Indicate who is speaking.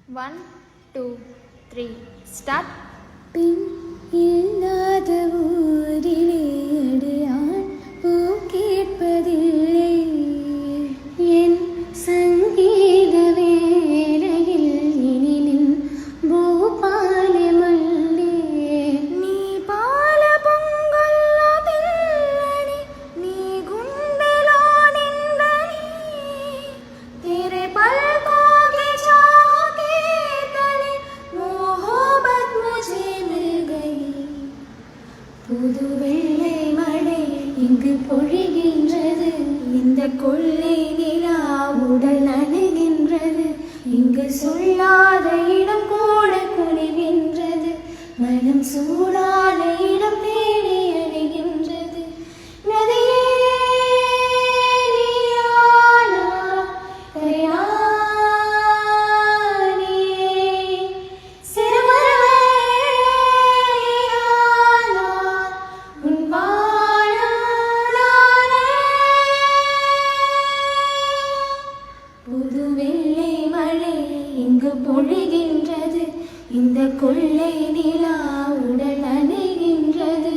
Speaker 1: 1, 2, 3, start.
Speaker 2: பின் இல்லாத ஊரிலே அடியான் பூ கேட்பதில்லை என் சங்கீத வேளையில் இனினின் பூபாலி மல்லே
Speaker 1: நீ பால பொங்கல்லோ பிள்ளடி நீ గుండెలో నిండని तेरे पलकों की चाहके तले मोहब्बत मुझे मिल गई
Speaker 2: புது வெள்ளை மழை இங்கு பொழிகின்றது இந்த கொள்ளை நிலா உடல் நனைகின்றது இங்கு சொல்லாத இடம் கூட குனிகின்றது மனம் சூடான இடம் தேடி அடைகின்றது நதியே நீயானா கரையானே சிறுமருவேயானா உன் வாழானே புது வெள்ளை மழை இங்கு பொழிகின்றது இந்த கொள்ளை நிலா உடல் நனைகின்றது